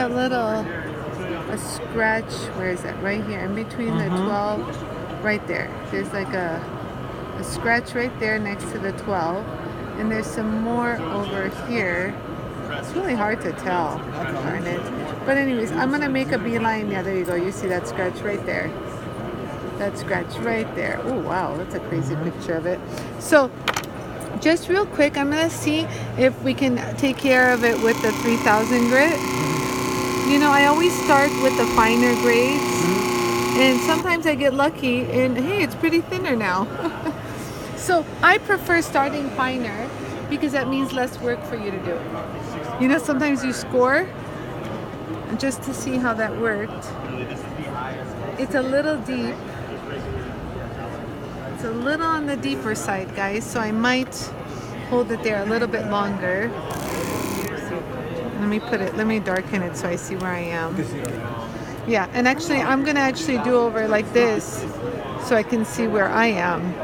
that little a scratch. Where is that? Right here, in between the 12, right there. There's like a scratch right there next to the 12, and there's some more over here. It's really hard to tell, darn it. But anyways, I'm gonna make a beeline. Yeah, there you go. You see that scratch right there. That scratch right there. Oh wow, that's a crazy picture of it. So just real quick, I'm gonna see if we can take care of it with the 3000 grit. You know, I always start with the finer grades, and sometimes I get lucky and hey, it's pretty thinner now. So I prefer starting finer because that means less work for you to do. You know, sometimes you score just to see how that worked. It's a little deep. It's a little on the deeper side, guys, so I might hold it there a little bit longer. Let me darken it so I see where I am. Yeah, and actually I'm gonna actually do over like this so I can see where I am.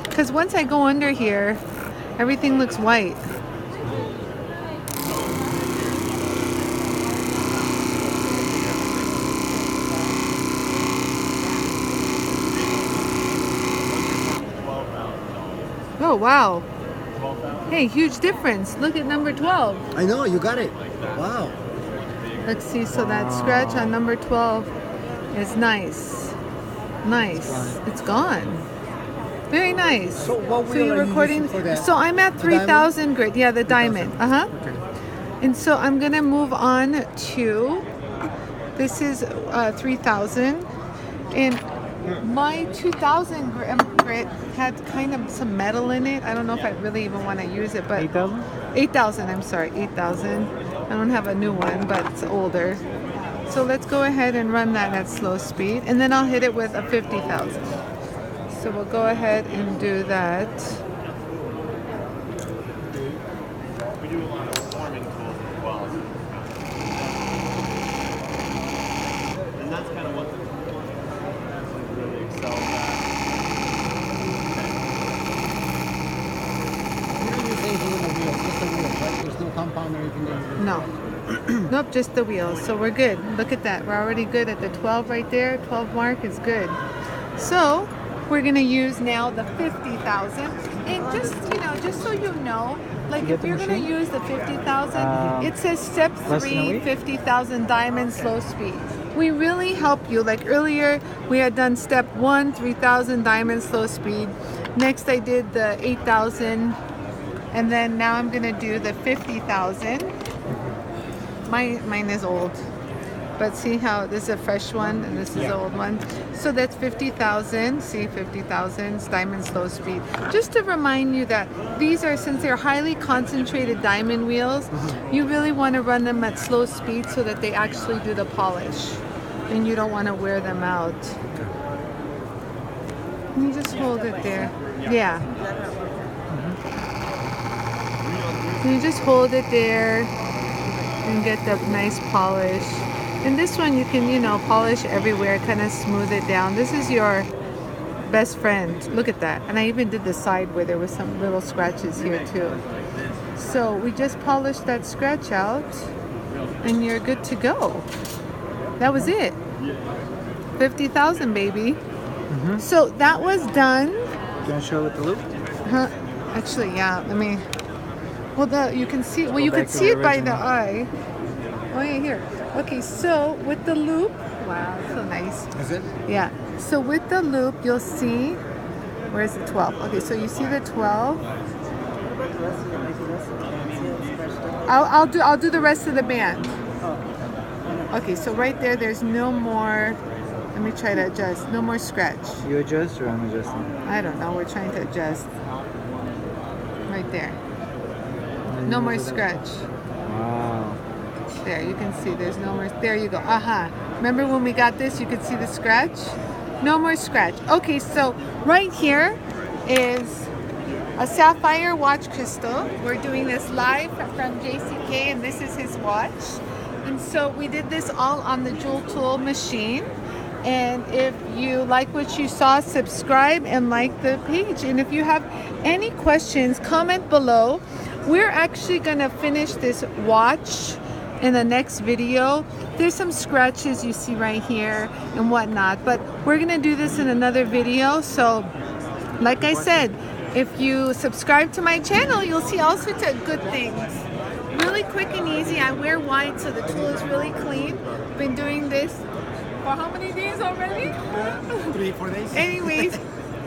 Because once I go under here, everything looks white. Oh, wow. Hey, huge difference. Look at number 12. I know, you got it. Wow. Let's see, so that scratch on number 12 is nice. Nice. It's gone. Very nice. So what wheel you're are you recording using for that? So I'm at 3000 grit. Yeah, the 3000. diamond. Uh-huh. Okay. And so I'm going to move on to, this is 3000. And my 2000 grit had kind of some metal in it. I don't know if I really even want to use it, but 8,000? 8,000, I'm sorry, 8,000. I don't have a new one, but it's older. So let's go ahead and run that at slow speed, and then I'll hit it with a 50,000. So we'll go ahead and do that. We do a lot of forming tools as well. And that's kind of what the really excels at. You don't use anything in the wheels, just the wheels, right? There's no compound or anything there. No. Nope, just the wheels. So we're good. Look at that. We're already good at the 12 right there. 12 mark is good. So we're going to use now the 50,000. And just, you know, just so you know, like if you're going to use the 50,000, it says step 3, 50,000 diamond slow speed. We really help you. Like earlier, we had done step 1, 3,000 diamond slow speed. Next, I did the 8,000. And then now I'm going to do the 50,000. Mine is old. But see how this is a fresh one and this is an old one. So that's 50,000. See, 50,000 is diamond slow speed. Just to remind you that these are, since they're highly concentrated diamond wheels, you really want to run them at slow speed so that they actually do the polish. And you don't want to wear them out. Can you just hold it there? Yeah. Can you just hold it there and get the nice polish? And this one you can, you know, polish everywhere, kind of smooth it down. This is your best friend. Look at that. And I even did the side where there was some little scratches here too. So we just polished that scratch out and you're good to go. That was it. 50,000, baby. So that was done. Do you want to show with the loop? Actually, yeah, let me. Well, you can see. Well, you back can to see the it by the original. eye. Oh yeah, here. Okay, so with the loop, wow, so nice. Is it? Yeah. So with the loop, you'll see. Where's the 12? Okay, so you see the 12. I'll do the rest of the band. Okay, so right there, there's no more. Let me try to adjust. No more scratch. You adjust or I'm adjusting? I don't know. We're trying to adjust. Right there. No more scratch. Wow. There, you can see there's no more. There you go. Remember when we got this, you could see the scratch? No more scratch. Okay, so right here is a Sapphire watch crystal. We're doing this live from JCK, and this is his watch. And so we did this all on the Jooltool machine. And if you like what you saw, subscribe and like the page. And if you have any questions, comment below. We're actually going to finish this watch in the next video. There's some scratches you see right here and whatnot, but we're gonna do this in another video. So like I said, if you subscribe to my channel, you'll see all sorts of good things. Really quick and easy. I wear white, so the tool is really clean. Been doing this for how many days already? 3-4 days. Anyways,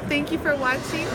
thank you for watching.